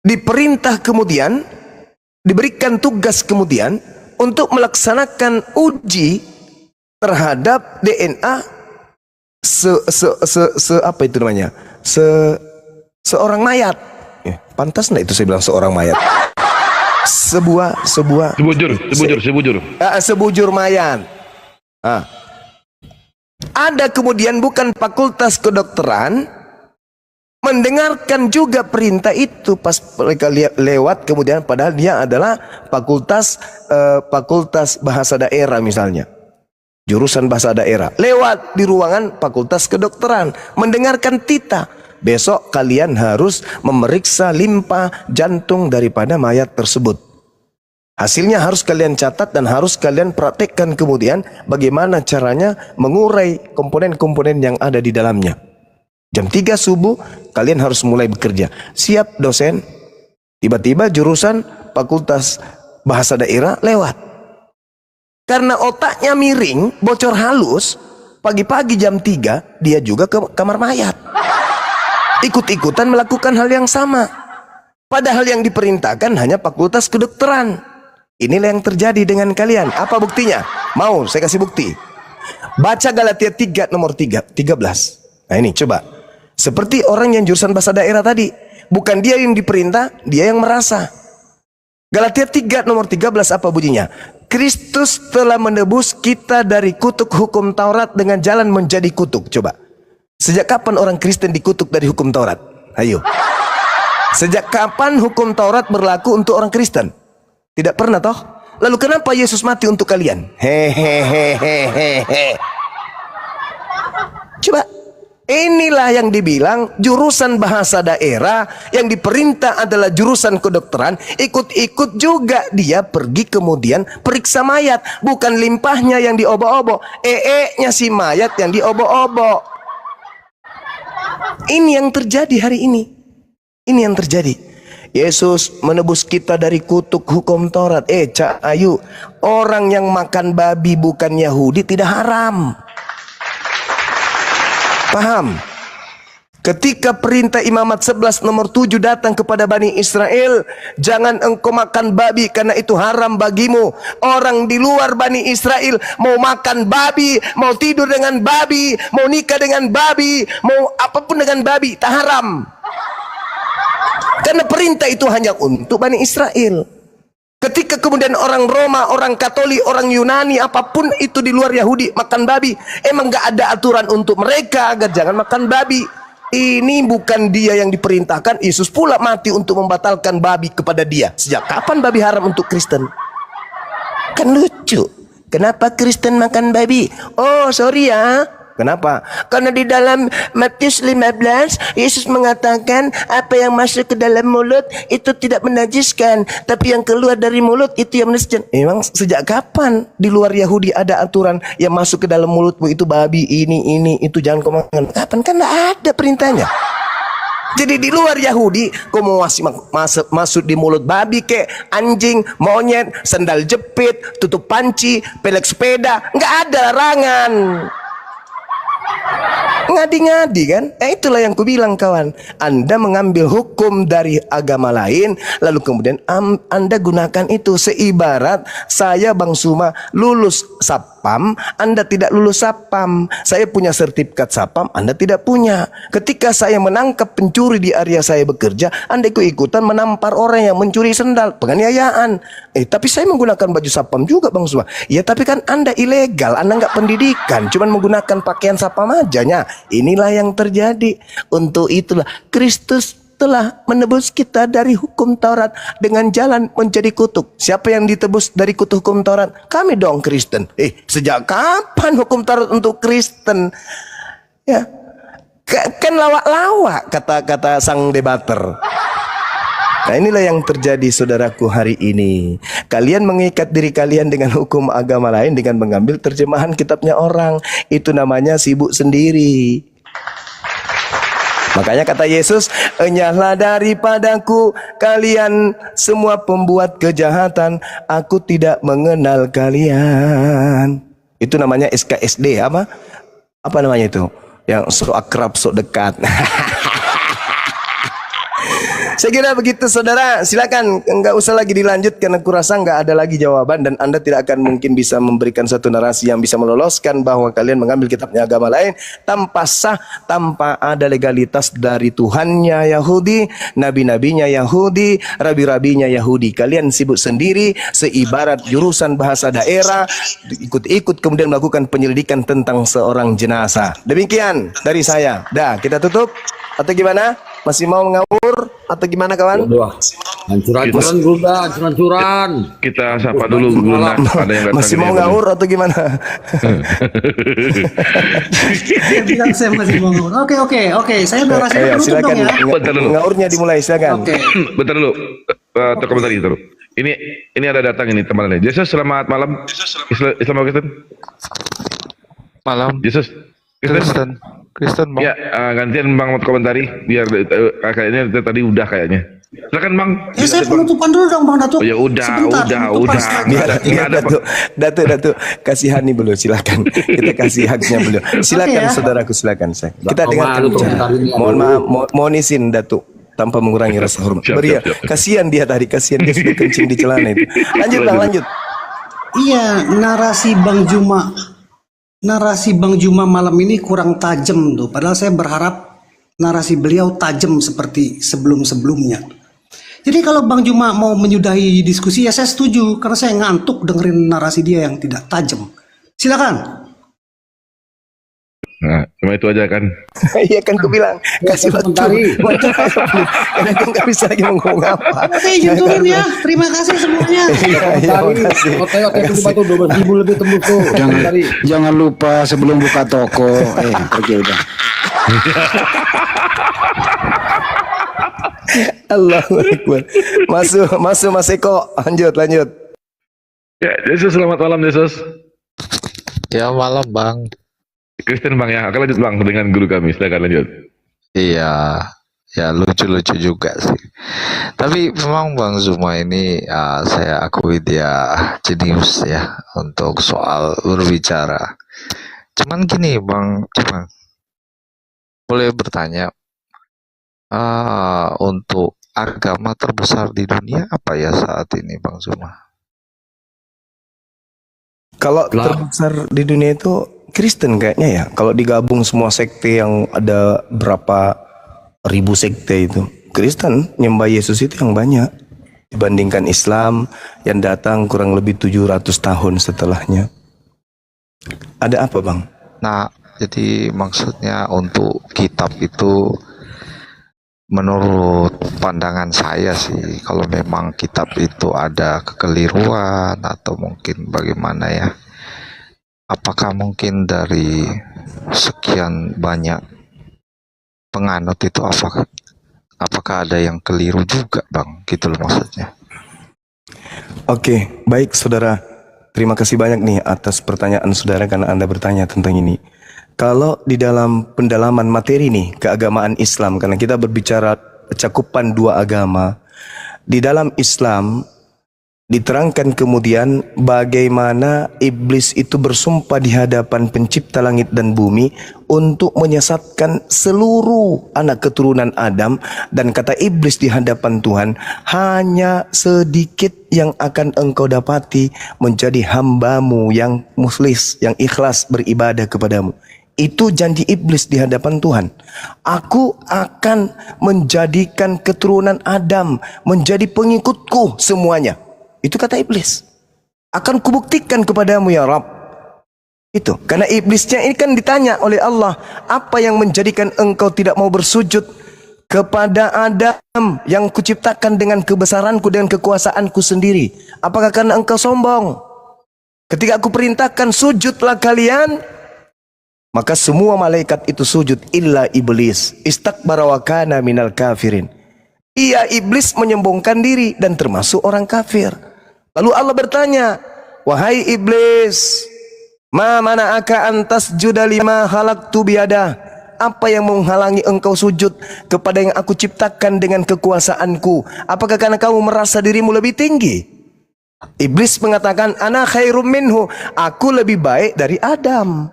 Speaker 1: diperintah kemudian, diberikan tugas kemudian untuk melaksanakan uji terhadap DNA seorang mayat. Pantas enggak itu saya bilang seorang mayat? Sebujur mayat. Ada kemudian bukan fakultas kedokteran mendengarkan juga perintah itu pas mereka lewat, kemudian padahal dia adalah fakultas bahasa daerah misalnya, jurusan bahasa daerah, lewat di ruangan fakultas kedokteran mendengarkan tita, besok kalian harus memeriksa limpa jantung daripada mayat tersebut. Hasilnya harus kalian catat dan harus kalian praktekkan kemudian bagaimana caranya mengurai komponen-komponen yang ada di dalamnya. Jam 3 subuh kalian harus mulai bekerja. Siap dosen? Tiba-tiba jurusan fakultas bahasa daerah lewat. Karena otaknya miring, bocor halus, pagi-pagi jam 3 dia juga ke kamar mayat. Ikut-ikutan melakukan hal yang sama. Padahal yang diperintahkan hanya fakultas kedokteran. Inilah yang terjadi dengan kalian. Apa buktinya? Mau saya kasih bukti. Baca Galatia 3 nomor 13. Nah ini coba. Seperti orang yang jurusan bahasa daerah tadi. Bukan dia yang diperintah, dia yang merasa. Galatia 3 nomor 13 apa bunyinya? Kristus telah menebus kita dari kutuk hukum Taurat dengan jalan menjadi kutuk. Coba. Sejak kapan orang Kristen dikutuk dari hukum Taurat? Ayo. Sejak kapan hukum Taurat berlaku untuk orang Kristen? Tidak pernah toh? Lalu kenapa Yesus mati untuk kalian? Hehehehehe. Coba. Inilah yang dibilang jurusan bahasa daerah yang diperintah adalah jurusan kedokteran. Ikut-ikut juga dia pergi kemudian periksa mayat. Bukan limpahnya yang diobok-obok, nya si mayat yang diobok-obok. Ini yang terjadi hari ini. Ini yang terjadi. Yesus menebus kita dari kutuk hukum Taurat. Cak Ayu, orang yang makan babi bukan Yahudi tidak haram. Paham? Ketika perintah Imamat 11 nomor 7 datang kepada Bani Israel, jangan engkau makan babi karena itu haram bagimu. Orang di luar Bani Israel mau makan babi, mau tidur dengan babi, mau nikah dengan babi, mau apapun dengan babi, tak haram. Karena perintah itu hanya untuk Bani Israel. Ketika kemudian orang Roma, orang Katolik, orang Yunani, apapun itu di luar Yahudi makan babi, emang gak ada aturan untuk mereka agar jangan makan babi. Ini bukan dia yang diperintahkan. Yesus pula mati untuk membatalkan babi kepada dia. Sejak kapan babi haram untuk Kristen? Kan lucu. Kenapa Kristen makan babi? Oh sorry ya, Kenapa? Karena di dalam Matius 15 Yesus mengatakan apa yang masuk ke dalam mulut itu tidak menajiskan, tapi yang keluar dari mulut itu yang menajiskan. Memang sejak kapan di luar Yahudi ada aturan yang masuk ke dalam mulutmu itu babi, ini itu jangan kau makan? Kapan? Kan tidak ada perintahnya. Jadi di luar Yahudi kau mau masuk di mulut babi kek, anjing, monyet, sandal jepit, tutup panci, pelek sepeda, nggak ada larangan. Ngadi-ngadi kan? Itulah yang kubilang kawan. Anda mengambil hukum dari agama lain, lalu kemudian Anda gunakan itu. Seibarat saya Bang Suma lulus Satpam, Anda tidak lulus Satpam. Saya punya sertifikat Satpam, Anda tidak punya. Ketika saya menangkap pencuri di area saya bekerja, Anda ikut-ikutan menampar orang yang mencuri sendal, penganiayaan. Tapi saya menggunakan baju Satpam juga Bang Suma. Ya tapi kan Anda ilegal, Anda nggak pendidikan, cuman menggunakan pakaian Satpam ajanya. Inilah yang terjadi. Untuk itulah Kristus telah menebus kita dari hukum Taurat dengan jalan menjadi kutuk. Siapa yang ditebus dari kutuk hukum Taurat? Kami dong, Kristen. Sejak kapan hukum Taurat untuk Kristen? Ya, kan lawak-lawak kata-kata sang debater. Nah inilah yang terjadi saudaraku hari ini. Kalian mengikat diri kalian dengan hukum agama lain dengan mengambil terjemahan kitabnya orang. Itu namanya sibuk sendiri. Makanya kata Yesus, enyahlah daripadaku kalian semua pembuat kejahatan, aku tidak mengenal kalian. Itu namanya SKSD apa? Apa namanya itu? Yang sok akrab, sok dekat. Saya kira begitu saudara, silakan nggak usah lagi dilanjut karena kurasa nggak ada lagi jawaban dan Anda tidak akan mungkin bisa memberikan satu narasi yang bisa meloloskan bahwa kalian mengambil kitabnya agama lain tanpa sah, tanpa ada legalitas dari Tuhannya Yahudi, nabi-nabinya Yahudi, rabi-rabinya Yahudi. Kalian sibuk sendiri, seibarat jurusan bahasa daerah, ikut-ikut kemudian melakukan penyelidikan tentang seorang jenazah. Demikian dari saya. Dah, kita tutup atau gimana? Masih mau ngawur atau gimana kawan?
Speaker 3: Hancuran Gulda, hancuran.
Speaker 4: Kita sapa dulu Gulda. Ada yang datang.
Speaker 1: Masih mau ngawur atau gimana?
Speaker 2: Saya bilang saya masih mau ngawur. Oke. Saya narasi dulu
Speaker 1: silakan.
Speaker 2: dong ya.
Speaker 4: Bentar dulu.
Speaker 1: Ngawurnya dimulai, silakan.
Speaker 2: Oke.
Speaker 4: Bentar dulu. Komentar dulu. Ini ada datang ini teman-teman. Yesus selamat malam. Islam Kristen.
Speaker 5: Malam.
Speaker 4: Yesus.
Speaker 5: Kristen Bang.
Speaker 4: Ya, gantian Bang mau komentari biar kayaknya tadi udah kayaknya. Silakan Bang.
Speaker 2: Saya penutupan dulu dong Bang Datuk.
Speaker 4: Oh, ya udah.
Speaker 1: Biar Datuk kasihani beliau, silakan. Kita kasih haknya beliau. Silakan
Speaker 2: ya.
Speaker 1: Saudaraku, silakan saya. Kita dengarkan bicara. Mohon maaf, mohon izin Datuk tanpa mengurangi rasa hormat. Beri
Speaker 4: siap.
Speaker 1: kasihan dia sudah kencing di celana itu. Lanjut Bang, lanjut.
Speaker 2: Iya, narasi Bang Juma malam ini kurang tajam tuh. Padahal saya berharap narasi beliau tajam seperti sebelum-sebelumnya. Jadi kalau Bang Juma mau menyudahi diskusi ya saya setuju. Karena saya ngantuk dengerin narasi dia yang tidak tajam. Silakan.
Speaker 4: Nah, cuma itu aja kan.
Speaker 1: Iya kan ku bilang kasih waktu. Karena aku nggak bisa lagi ngomong apa.
Speaker 2: Oke, izin turun ya. Terima kasih semuanya.
Speaker 3: Lebih tembus tuh.
Speaker 6: Jangan lupa sebelum buka toko, pergi udah.
Speaker 1: Allahu Akbar. Masuk Mas Eko. Lanjut.
Speaker 4: Ya, Yesus selamat malam Yesus.
Speaker 5: Ya malam Bang.
Speaker 4: Kristen Bang ya. Oke lanjut Bang dengan guru kami. Silakan lanjut.
Speaker 5: Iya, ya lucu-lucu juga sih. Tapi memang Bang Zuma ini saya akui dia jenius ya untuk soal berbicara. Cuman gini Bang, boleh bertanya untuk agama terbesar di dunia apa ya saat ini Bang Zuma?
Speaker 1: Kalau terbesar di dunia itu Kristen kayaknya ya. Kalau digabung semua sekte yang ada berapa ribu sekte itu, Kristen nyembah Yesus itu yang banyak dibandingkan Islam yang datang kurang lebih 700 tahun setelahnya. Ada apa Bang?
Speaker 5: Nah, jadi maksudnya untuk kitab itu menurut pandangan saya sih, kalau memang kitab itu ada kekeliruan atau mungkin bagaimana ya, apakah mungkin dari sekian banyak penganut itu apakah ada yang keliru juga, Bang? Gitu loh maksudnya.
Speaker 1: Oke, baik saudara. Terima kasih banyak nih atas pertanyaan saudara karena Anda bertanya tentang ini. Kalau di dalam pendalaman materi nih keagamaan Islam, karena kita berbicara cakupan dua agama, di dalam Islam diterangkan kemudian bagaimana iblis itu bersumpah di hadapan pencipta langit dan bumi untuk menyesatkan seluruh anak keturunan Adam, dan kata iblis di hadapan Tuhan, hanya sedikit yang akan engkau dapati menjadi hambamu yang mukhlis, yang ikhlas beribadah kepadamu. Itu janji iblis di hadapan Tuhan. Aku akan menjadikan keturunan Adam menjadi pengikutku semuanya. Itu kata iblis. Akan kubuktikan kepadamu ya Rabb. Itu. Karena iblisnya ini kan ditanya oleh Allah, apa yang menjadikan engkau tidak mau bersujud kepada Adam yang kuciptakan dengan kebesaranku dan kekuasaanku sendiri? Apakah karena engkau sombong? Ketika aku perintahkan sujudlah kalian, maka semua malaikat itu sujud illa iblis. Istakbara wa kana minal kafirin. Ia iblis menyombongkan diri dan termasuk orang kafir. Lalu Allah bertanya, wahai iblis, ma mana'aka antas juda lima halaktu biada. Apa yang menghalangi engkau sujud kepada yang aku ciptakan dengan kekuasaanku? Apakah karena kamu merasa dirimu lebih tinggi? Iblis mengatakan, ana khairum minhu. Aku lebih baik dari Adam.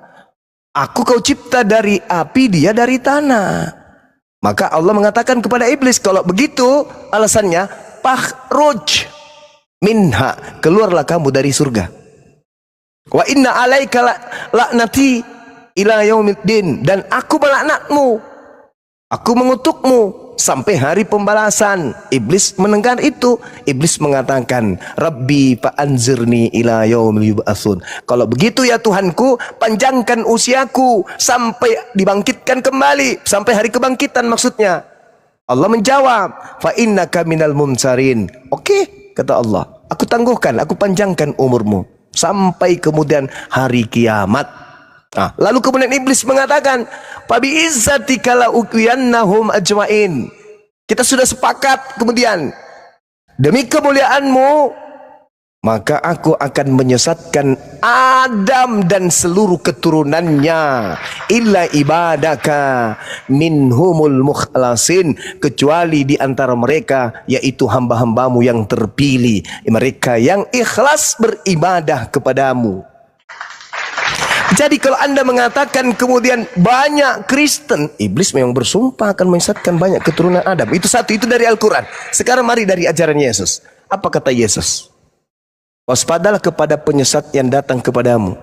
Speaker 1: Aku kau cipta dari api, dia dari tanah. Maka Allah mengatakan kepada iblis, kalau begitu alasannya, fakhruj minha, keluarlah kamu dari surga. Wa inna alaika laknati ila yaumiddin, dan aku melaknatmu, aku mengutukmu sampai hari pembalasan. Iblis mendengar itu, iblis mengatakan, Rabbi fa'anzirni ila yaumil yub'atsun. Kalau begitu ya Tuhanku, panjangkan usiaku sampai dibangkitkan kembali, sampai hari kebangkitan maksudnya. Allah menjawab, fa innaka minal mumsarin. Oke, kata Allah, aku tangguhkan, aku panjangkan umurmu sampai kemudian hari kiamat. Nah, lalu kemudian iblis mengatakan, fabi izzatika la uqiyannahum ajmain. Kita sudah sepakat kemudian, demi kemuliaanmu maka aku akan menyesatkan Adam dan seluruh keturunannya, illa ibadaka minhumul mukhlasin, kecuali di antara mereka yaitu hamba-hambamu yang terpilih, mereka yang ikhlas beribadah kepadamu. Jadi kalau Anda mengatakan kemudian banyak Kristen, iblis memang bersumpah akan menyesatkan banyak keturunan Adam. Itu satu, itu dari Al-Quran. Sekarang mari dari ajaran Yesus. Apa kata Yesus? Waspadalah kepada penyesat yang datang kepadamu,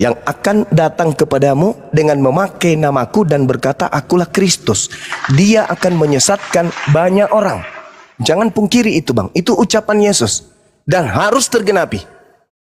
Speaker 1: yang akan datang kepadamu dengan memakai namaku dan berkata, akulah Kristus. Dia akan menyesatkan banyak orang. Jangan pungkiri itu, Bang. Itu ucapan Yesus dan harus tergenapi.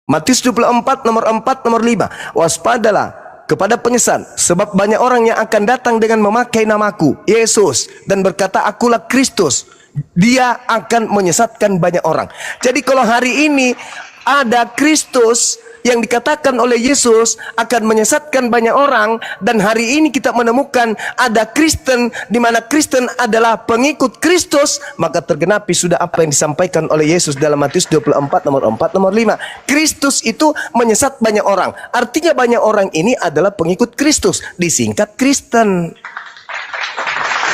Speaker 1: Matius 24 nomor 4 nomor 5. Waspadalah kepada penyesat, sebab banyak orang yang akan datang dengan memakai namaku, Yesus, dan berkata akulah Kristus. Dia akan menyesatkan banyak orang. Jadi kalau hari ini ada Kristus yang dikatakan oleh Yesus akan menyesatkan banyak orang, dan hari ini kita menemukan ada Kristen di mana Kristen adalah pengikut Kristus, maka tergenapi sudah apa yang disampaikan oleh Yesus dalam Matius 24 nomor 4 nomor 5. Kristus itu menyesat banyak orang. Artinya banyak orang ini adalah pengikut Kristus, disingkat Kristen.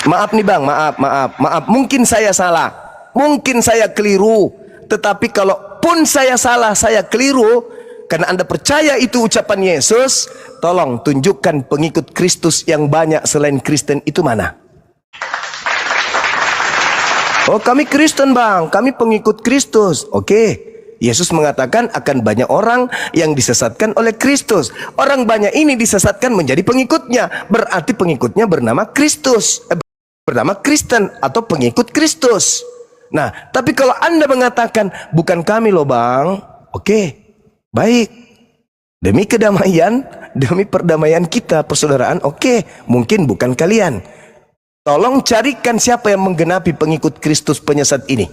Speaker 1: Maaf nih Bang, maaf. Mungkin saya salah, mungkin saya keliru. Tetapi kalaupun saya salah, saya keliru, karena Anda percaya itu ucapan Yesus, tolong tunjukkan pengikut Kristus yang banyak selain Kristen itu mana? Oh, kami Kristen Bang, kami pengikut Kristus. Oke. Yesus mengatakan akan banyak orang yang disesatkan oleh Kristus. Orang banyak ini disesatkan menjadi pengikutnya. Berarti pengikutnya bernama Kristus, bernama Kristen atau pengikut Kristus. Nah, tapi kalau Anda mengatakan bukan kami loh Bang, oke, baik. Demi kedamaian, demi perdamaian kita, persaudaraan, oke, mungkin bukan kalian. Tolong carikan siapa yang menggenapi pengikut Kristus penyesat ini.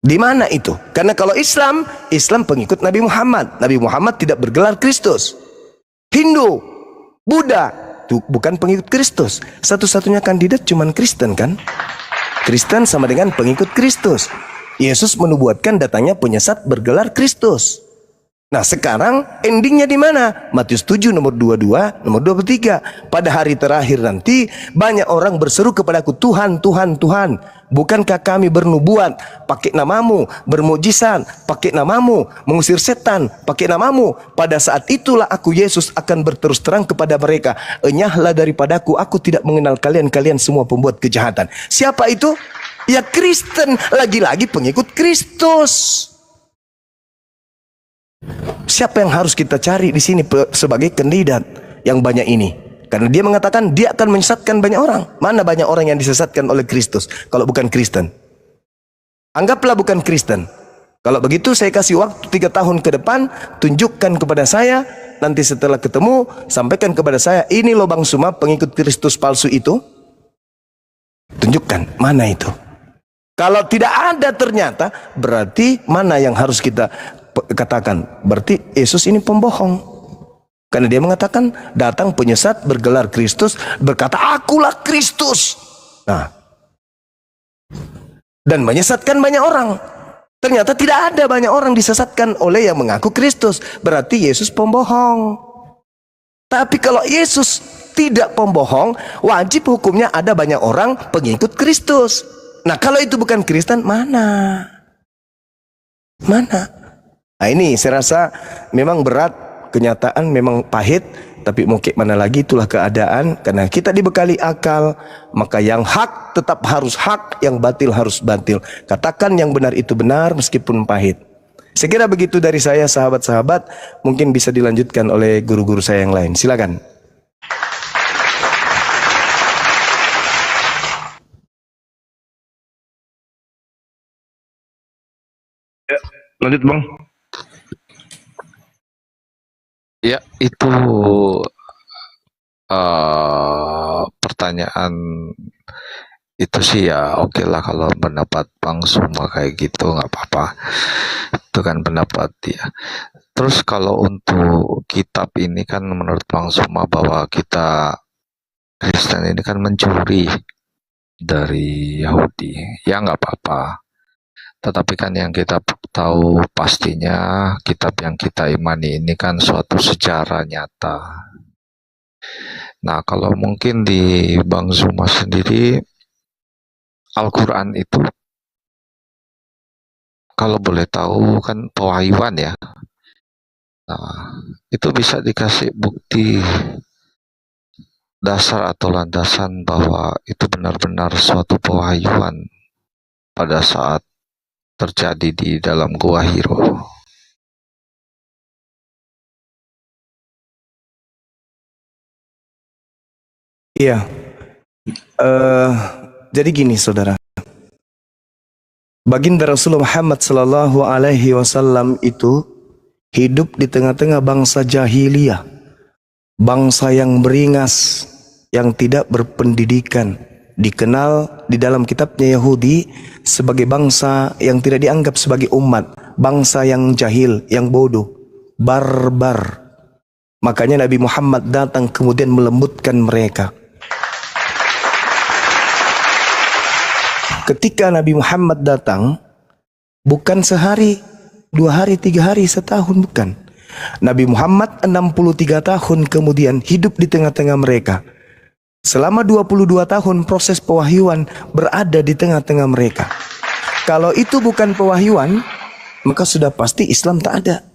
Speaker 1: Di mana itu? Karena kalau Islam pengikut Nabi Muhammad. Nabi Muhammad tidak bergelar Kristus. Hindu, Buddha, itu bukan pengikut Kristus. Satu-satunya kandidat cuman Kristen kan? Kristen sama dengan pengikut Kristus. Yesus menubuatkan datangnya penyesat bergelar Kristus. Nah sekarang endingnya di mana? Matius 7 nomor 22, nomor 23. Pada hari terakhir nanti banyak orang berseru kepadaku, Tuhan, Tuhan, Tuhan, bukankah kami bernubuat pakai namamu, bermujizat pakai namamu, mengusir setan pakai namamu? Pada saat itulah aku Yesus akan berterus terang kepada mereka, enyahlah daripadaku, aku tidak mengenal kalian, kalian semua pembuat kejahatan. Siapa itu? Ya Kristen, lagi-lagi pengikut Kristus. Siapa yang harus kita cari di sini sebagai kandidat yang banyak ini? Karena dia mengatakan dia akan menyesatkan banyak orang. Mana banyak orang yang disesatkan oleh Kristus kalau bukan Kristen? Anggaplah bukan Kristen. Kalau begitu saya kasih waktu 3 tahun ke depan, tunjukkan kepada saya, nanti setelah ketemu sampaikan kepada saya, ini loh Bang Suma pengikut Kristus palsu itu. Tunjukkan mana itu. Kalau tidak ada ternyata, berarti mana yang harus kita katakan? Berarti Yesus ini pembohong. Karena dia mengatakan datang penyesat bergelar Kristus, berkata akulah Kristus. Nah, dan menyesatkan banyak orang. Ternyata tidak ada banyak orang disesatkan oleh yang mengaku Kristus. Berarti Yesus pembohong. Tapi kalau Yesus tidak pembohong, wajib hukumnya ada banyak orang pengikut Kristus. Nah kalau itu bukan Kristen, mana? Mana? Nah ini saya rasa memang berat, kenyataan memang pahit, tapi mau kayak mana lagi, itulah keadaan. Karena kita dibekali akal, maka yang hak tetap harus hak, yang batil harus batil. Katakan yang benar itu benar meskipun pahit. Saya kira begitu dari saya, sahabat-sahabat. Mungkin bisa dilanjutkan oleh guru-guru saya yang lain. Silakan.
Speaker 4: Ya, lanjut Bang.
Speaker 5: Ya, itu pertanyaan itu sih ya oke lah, kalau pendapat Bang Suma kayak gitu nggak apa-apa. Itu kan pendapat dia. Terus kalau untuk kitab ini kan menurut Bang Suma bahwa kita Kristen ini kan mencuri dari Yahudi. Ya nggak apa-apa. Tetapi kan yang kita tahu pastinya kitab yang kita imani ini kan suatu sejarah nyata. Nah kalau mungkin di Bang Zuma sendiri, Al-Quran itu kalau boleh tahu kan pewahyuan ya. Nah itu bisa dikasih bukti dasar atau landasan bahwa itu benar-benar suatu pewahyuan pada saat terjadi di dalam Gua Hiro.
Speaker 1: Iya. Jadi gini saudara. Baginda Rasulullah Muhammad sallallahu alaihi wasallam itu hidup di tengah-tengah bangsa jahiliyah. Bangsa yang beringas, yang tidak berpendidikan. Dikenal di dalam kitabnya Yahudi sebagai bangsa yang tidak dianggap sebagai umat, bangsa yang jahil, yang bodoh, barbar. Makanya Nabi Muhammad datang kemudian melembutkan mereka. Ketika Nabi Muhammad datang, bukan sehari, 2 hari, 3 hari, setahun, bukan. Nabi Muhammad 63 tahun kemudian hidup di tengah-tengah mereka. Selama 22 tahun proses pewahyuan berada di tengah-tengah mereka. Kalau itu bukan pewahyuan, maka sudah pasti Islam tak ada.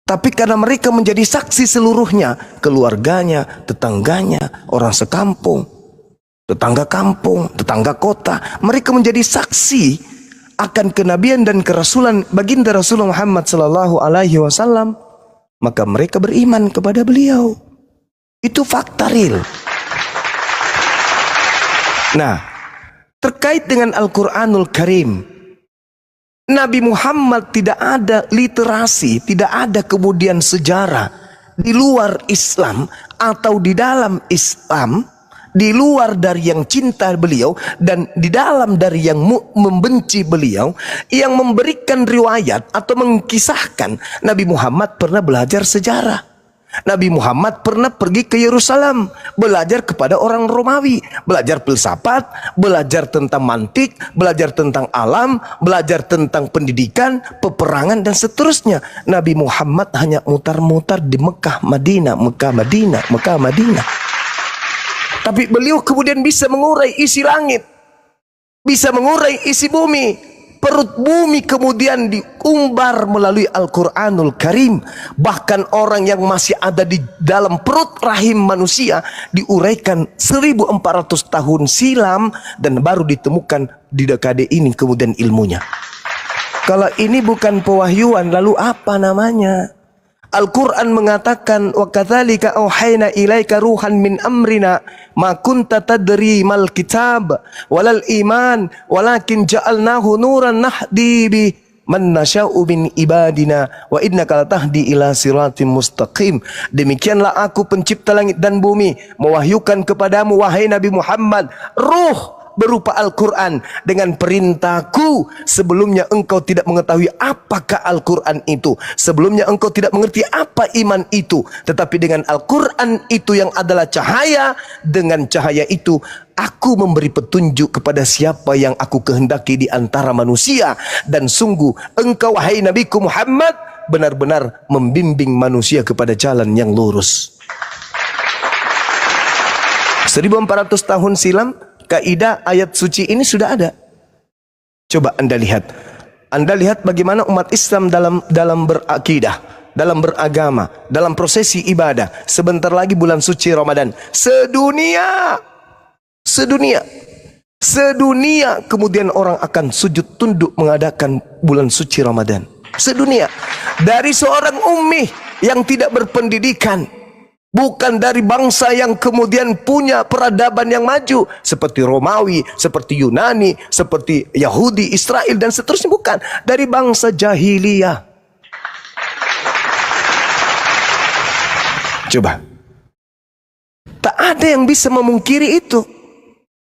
Speaker 1: Tapi karena mereka menjadi saksi seluruhnya, keluarganya, tetangganya, orang sekampung, tetangga kampung, tetangga kota, mereka menjadi saksi akan kenabian dan kerasulan baginda Rasulullah Muhammad sallallahu alaihi wasallam, maka mereka beriman kepada beliau. Itu fakta real. Nah, terkait dengan Al-Quranul Karim, Nabi Muhammad tidak ada literasi, tidak ada kemudian sejarah di luar Islam atau di dalam Islam, di luar dari yang cinta beliau dan di dalam dari yang membenci beliau, yang memberikan riwayat atau mengkisahkan Nabi Muhammad pernah belajar sejarah. Nabi Muhammad pernah pergi ke Yerusalem, belajar kepada orang Romawi, belajar filsafat, belajar tentang mantik, belajar tentang alam, belajar tentang pendidikan, peperangan dan seterusnya. Nabi Muhammad hanya mutar-mutar di Mekah, Madinah, Mekah, Madinah, Mekah, Madinah. Tapi beliau kemudian bisa mengurai isi langit, bisa mengurai isi bumi. Perut bumi kemudian diumbar melalui Al-Quranul Karim. Bahkan orang yang masih ada di dalam perut rahim manusia diuraikan 1400 tahun silam dan baru ditemukan di dekade ini kemudian ilmunya. Kalau ini bukan pewahyuan, lalu apa namanya? Al-Quran mengatakan, wa kadzalika auhayna ilaika ruhan min amrina ma kunta tadri mal kitab walal iman walakin ja'alnahu nuran nahdi bi man nasya'u min ibadina wa innaka latahdi ila siratim mustaqim. Demikianlah aku pencipta langit dan bumi mewahyukan kepadamu wahai Nabi Muhammad ruh berupa Al-Quran dengan perintahku. Sebelumnya engkau tidak mengetahui apakah Al-Quran itu, sebelumnya engkau tidak mengerti apa iman itu, tetapi dengan Al-Quran itu yang adalah cahaya, dengan cahaya itu aku memberi petunjuk kepada siapa yang aku kehendaki di antara manusia. Dan sungguh engkau wahai Nabiku Muhammad benar-benar membimbing manusia kepada jalan yang lurus. 1400 tahun silam kaidah ayat suci ini sudah ada. Coba Anda lihat. Anda lihat bagaimana umat Islam dalam berakidah, dalam beragama, dalam prosesi ibadah. Sebentar lagi bulan suci Ramadan. Sedunia kemudian orang akan sujud tunduk mengadakan bulan suci Ramadan. Sedunia. Dari seorang ummi yang tidak berpendidikan, bukan dari bangsa yang kemudian punya peradaban yang maju seperti Romawi, seperti Yunani, seperti Yahudi, Israel dan seterusnya, bukan. Dari bangsa jahiliyah. Coba. Tak ada yang bisa memungkiri itu.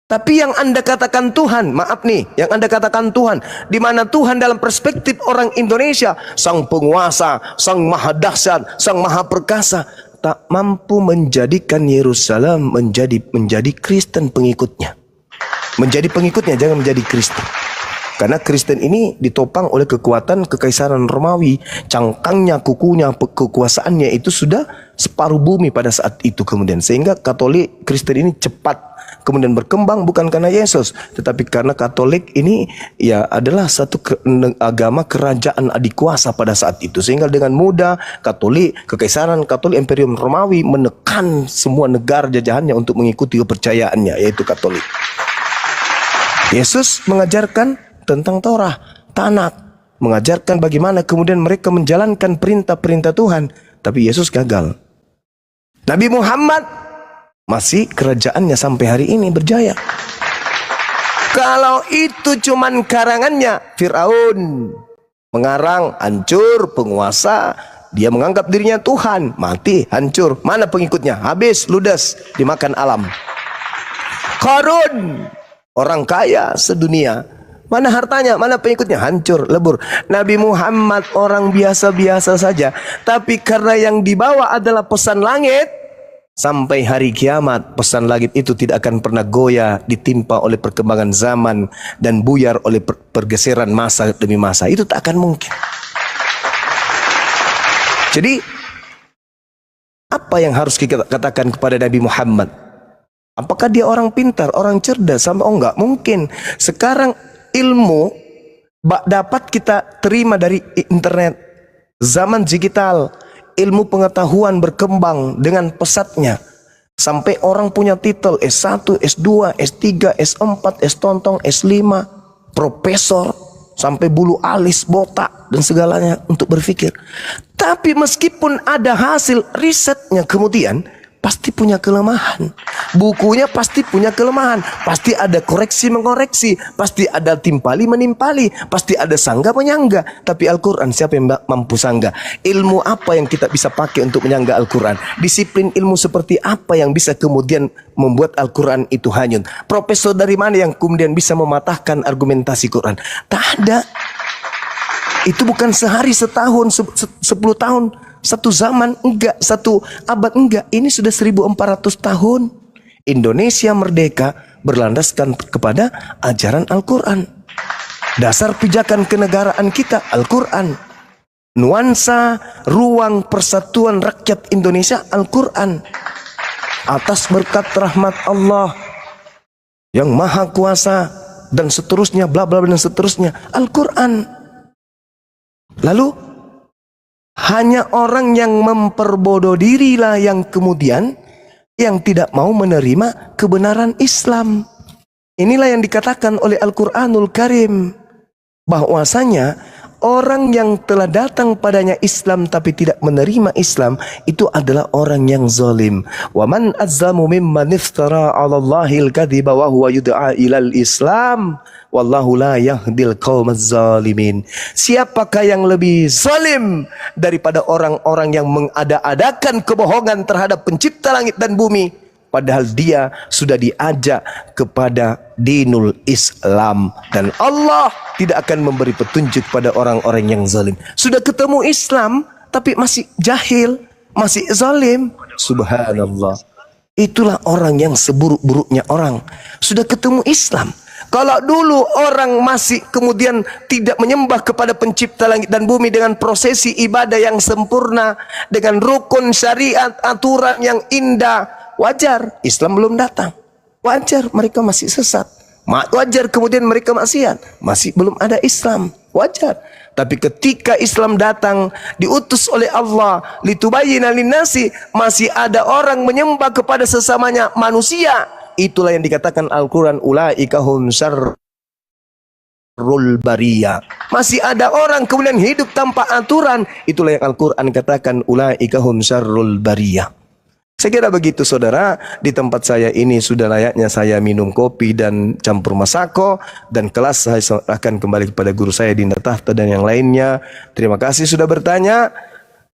Speaker 1: Tapi yang Anda katakan Tuhan, maaf nih, yang Anda katakan Tuhan, di mana Tuhan dalam perspektif orang Indonesia, sang penguasa, sang maha dahsyat, sang maha perkasa, tak mampu menjadikan Yerusalem menjadi Kristen pengikutnya. Menjadi pengikutnya, jangan menjadi Kristen. Karena Kristen ini ditopang oleh kekuatan Kekaisaran Romawi. Cangkangnya, kukunya, kekuasaannya itu sudah separuh bumi pada saat itu kemudian. Sehingga Katolik Kristen ini cepat kemudian berkembang bukan karena Yesus, tetapi karena Katolik ini ya adalah satu agama kerajaan adikuasa pada saat itu. Sehingga dengan mudah Katolik, Kekaisaran Katolik Imperium Romawi menekan semua negara jajahannya untuk mengikuti kepercayaannya, yaitu Katolik. Yesus mengajarkan tentang Torah, Tanakh, mengajarkan bagaimana kemudian mereka menjalankan perintah-perintah Tuhan, tapi Yesus gagal. Nabi Muhammad masih kerajaannya sampai hari ini berjaya. Kalau itu cuman karangannya, Fir'aun mengarang, hancur, penguasa, dia menganggap dirinya Tuhan, mati, hancur. Mana pengikutnya? Habis, ludes, dimakan alam. Qarun, orang kaya sedunia, mana hartanya, mana pengikutnya? Hancur, lebur. Nabi Muhammad orang biasa-biasa saja, tapi karena yang dibawa adalah pesan langit, sampai hari kiamat pesan langit itu tidak akan pernah goyah, ditimpa oleh perkembangan zaman dan buyar oleh pergeseran masa demi masa. Itu tak akan mungkin. Jadi apa yang harus kita katakan kepada Nabi Muhammad? Apakah dia orang pintar, orang cerdas? Oh, enggak mungkin. Sekarang ilmu dapat kita terima dari internet, zaman digital. Ilmu pengetahuan berkembang dengan pesatnya. Sampai orang punya titel S1, S2, S3, S4, S-tontong, S5, profesor, sampai bulu alis, botak, dan segalanya untuk berpikir. Tapi meskipun ada hasil risetnya kemudian, pasti punya kelemahan. Bukunya pasti punya kelemahan. Pasti ada koreksi mengoreksi. Pasti ada timpali menimpali. Pasti ada sangga menyangga. Tapi Al-Quran siapa yang mampu sangga? Ilmu apa yang kita bisa pakai untuk menyangga Al-Quran? Disiplin ilmu seperti apa yang bisa kemudian membuat Al-Quran itu hanyut? Profesor dari mana yang kemudian bisa mematahkan argumentasi Quran? Tak ada. Itu bukan sehari, setahun, 10 tahun satu zaman enggak, satu abad enggak. Ini sudah 1400 tahun. Indonesia merdeka berlandaskan kepada ajaran Al-Quran. Dasar pijakan kenegaraan kita Al-Quran. Nuansa ruang persatuan rakyat Indonesia Al-Quran. Atas berkat rahmat Allah yang maha kuasa dan seterusnya, bla bla dan seterusnya, Al-Quran. Lalu hanya orang yang memperbodoh dirilah yang kemudian yang tidak mau menerima kebenaran Islam. Inilah yang dikatakan oleh Al-Quranul Karim, bahwasanya orang yang telah datang padanya Islam tapi tidak menerima Islam itu adalah orang yang zalim. Wa man azzamu mimman iftara 'ala Allahil kadhiba wa huwa yud'a ilal Islam wallahu la yahdil qaumaz zalimin. Siapakah yang lebih zalim daripada orang-orang yang mengada-adakan kebohongan terhadap pencipta langit dan bumi, padahal dia sudah diajak kepada dinul Islam, dan Allah tidak akan memberi petunjuk pada orang-orang yang zalim. Sudah ketemu Islam tapi masih jahil, masih zalim. Subhanallah. Itulah orang yang seburuk-buruknya orang. Sudah ketemu Islam. Kalau dulu orang masih kemudian tidak menyembah kepada pencipta langit dan bumi dengan prosesi ibadah yang sempurna, dengan rukun syariat, aturan yang indah, wajar. Islam belum datang, wajar mereka masih sesat, wajar kemudian mereka maksiat, masih belum ada Islam, wajar. Tapi ketika Islam datang, diutus oleh Allah litubayyina linnasi, masih ada orang menyembah kepada sesamanya manusia. Itulah yang dikatakan Al-Quran, ulaika hum syarrul bariyah. Masih ada orang kemudian hidup tanpa aturan. Itulah yang Al-Quran katakan, ulaika hum syarrul bariyah. Saya kira begitu saudara. Di tempat saya ini sudah layaknya saya minum kopi dan campur masako, dan kelas saya akan kembali kepada guru saya Dinda Tahta dan yang lainnya. Terima kasih sudah bertanya.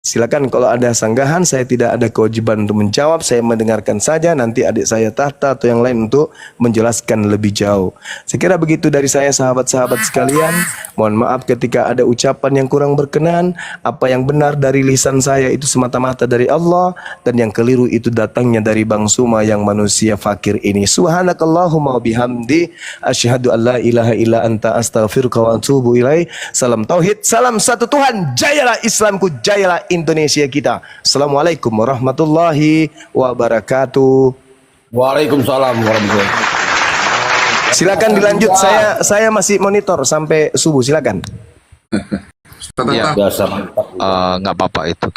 Speaker 1: Silakan kalau ada sanggahan, saya tidak ada kewajiban untuk menjawab, saya mendengarkan saja, nanti adik saya Tahta atau yang lain untuk menjelaskan lebih jauh. Saya kira begitu dari saya sahabat-sahabat sekalian. Mohon maaf ketika ada ucapan yang kurang berkenan. Apa yang benar dari lisan saya itu semata-mata dari Allah, dan yang keliru itu datangnya dari Bang Suma yang manusia fakir ini. Subhanakallahumma bihamdi asyhadu an la ilaha illa anta astaghfiruka wa atubu ilaih. Salam tauhid, salam satu Tuhan. Jayalah Islamku, jayalah Indonesia kita. Assalamualaikum warahmatullahi wabarakatuh.
Speaker 3: Waalaikumsalam warahmatullahi wabarakatuh.
Speaker 1: Silakan dilanjut, saya masih monitor sampai subuh, silakan.
Speaker 3: Ya, biasa.
Speaker 5: Nggak apa-apa itu.